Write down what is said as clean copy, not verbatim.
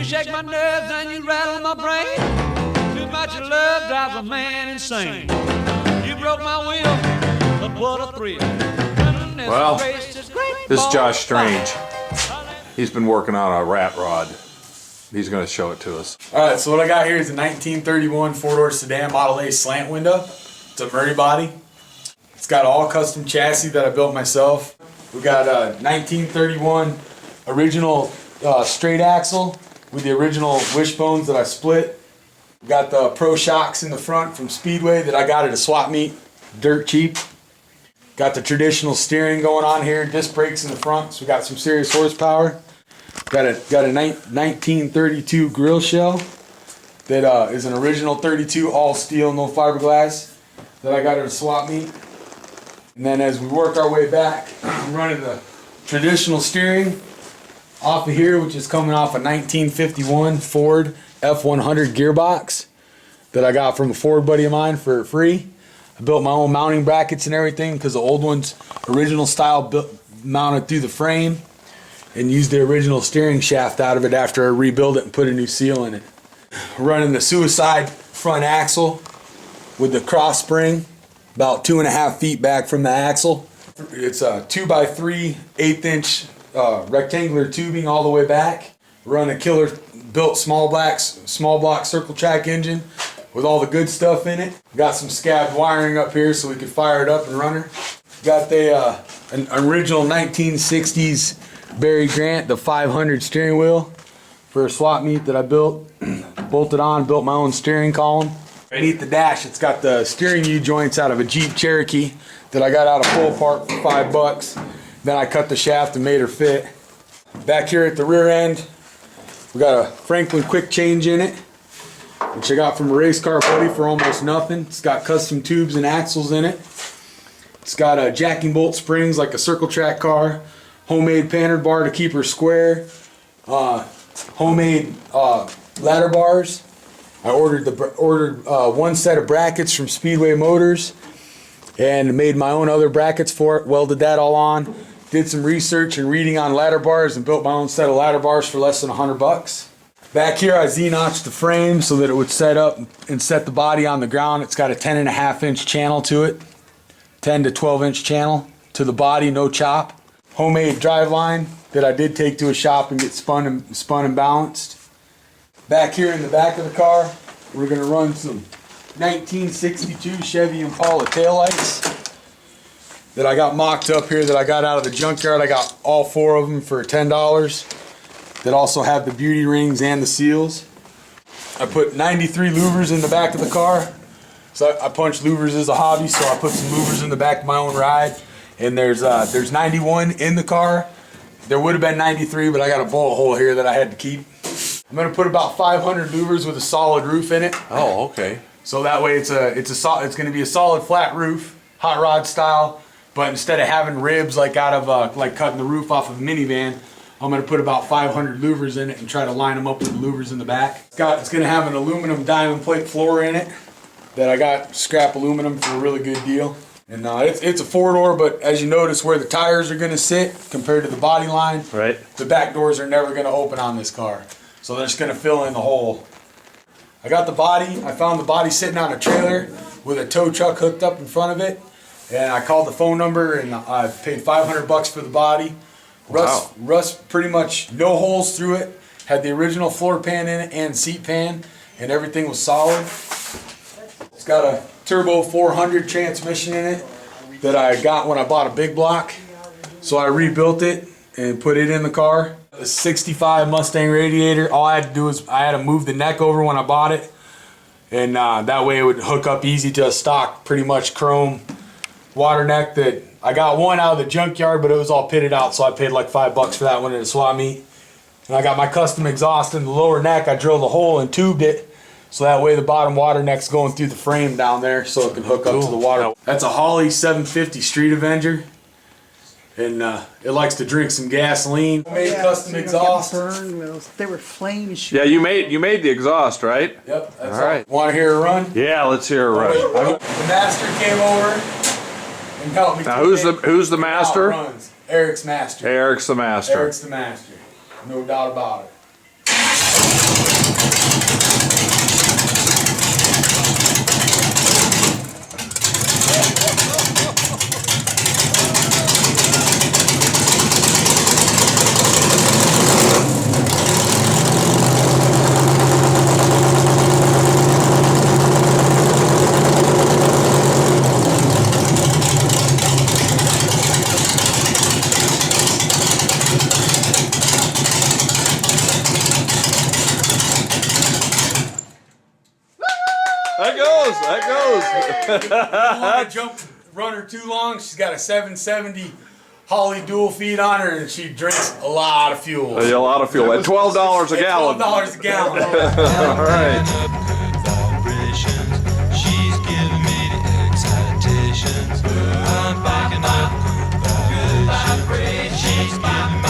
shake my nerves and you rattle my brain. Too much of love drives a man insane. You broke my will, but what a thrill. Well, this is Josh Strange. He's been working on a rat rod. He's going to show it to us. Alright, so what I got here is a 1931 four-door sedan Model A slant window. It's a Murray body. It's got all custom chassis that I built myself. We got a 1931 original straight axle with the original wishbones that I split. We got the Pro Shocks in the front from Speedway that I got at a swap meet, dirt cheap. Got the traditional steering going on here, disc brakes in the front, so we got some serious horsepower. Got a 1932 grill shell that is an original 32 all steel, no fiberglass that I got at a swap meet. And then as we work our way back, I'm running the traditional steering off of here, which is coming off a 1951 Ford F100 gearbox that I got from a Ford buddy of mine for free. I built my own mounting brackets and everything because the old ones, original style, mounted through the frame, and used the original steering shaft out of it after I rebuilt it and put a new seal in it. Running the Suicide front axle with the cross spring about 2.5 feet back from the axle. It's a 2x3 1/8" rectangular tubing all the way back. Run a killer built small block circle track engine with all the good stuff in it. Got some scabbed wiring up here so we could fire it up and run her. Got the an original 1960s Barry Grant, the 500 steering wheel for a swap meet that I built. Bolted on, built my own steering column. Beneath the dash, it's got the steering U-joints out of a Jeep Cherokee that I got out of pull apart for $5. Then I cut the shaft and made her fit. Back here at the rear end, we got a Franklin quick change in it, which I got from a race car buddy for almost nothing. It's got custom tubes and axles in it. It's got jacking bolt springs like a circle track car, homemade painter bar to keep her square, homemade ladder bars. I ordered one set of brackets from Speedway Motors and made my own other brackets for it, welded that all on. Did some research and reading on ladder bars and built my own set of ladder bars for less than $100. Back here I Z-notched the frame so that it would set up and set the body on the ground. It's got a 10.5-inch channel to it, 10 to 12-inch channel to the body, no chop. Homemade driveline that I did take to a shop and get spun and balanced. Back here in the back of the car, we're going to run some 1962 Chevy Impala taillights that I got mocked up here that I got out of the junkyard. I got all 4 of them for $10 that also have the beauty rings and the seals. I put 93 louvers in the back of the car. So I punch louvers as a hobby, so I put some louvers in the back of my own ride. And there's 91 in the car. There would have been 93, but I got a bullet hole here that I had to keep. I'm going to put about 500 louvers with a solid roof in it. Oh, okay. So that way it's going to be a solid flat roof, hot rod style. But instead of having ribs like out of like cutting the roof off of a minivan, I'm going to put about 500 louvers in it and try to line them up with the louvers in the back. It's going to have an aluminum diamond plate floor in it that I got scrap aluminum for a really good deal. And it's a 4-door, but as you notice where the tires are going to sit compared to the body line, right, the back doors are never going to open on this car. So they're just going to fill in the hole. I got the body. I found the body sitting on a trailer with a tow truck hooked up in front of it. And I called the phone number and I paid $500 for the body. Wow. Rust pretty much no holes through it. Had the original floor pan in it and seat pan, and everything was solid. It's got a turbo 400 transmission in it that I got when I bought a big block. So I rebuilt it and put it in the car. A 65 Mustang radiator. All I had to do was I had to move the neck over when I bought it. And that way it would hook up easy to a stock, pretty much chrome water neck that I got one out of the junkyard, but it was all pitted out, so I paid like $5 for that one at a swap meet. And I got my custom exhaust in the lower neck. I drilled a hole and tubed it, so that way the bottom water neck's going through the frame down there so it can hook up to the water. That's a Holley 750 Street Avenger, and it likes to drink some gasoline. Made custom exhaust. They were flames. Yeah, you made the exhaust, right? Yep. That's all right. Want to hear a run? Yeah, let's hear a run. The master came over and helped me. Now who's the master? Eric's master. Eric's the master. Eric's the master. No doubt about it. don't want to run her too long. She's got a 770 Holly dual feed on her, and she drinks a lot of fuel. A lot of fuel at $12 a gallon. $12 a gallon. All right. She's giving me the excitations. I'm picking up good vibrations. She's giving me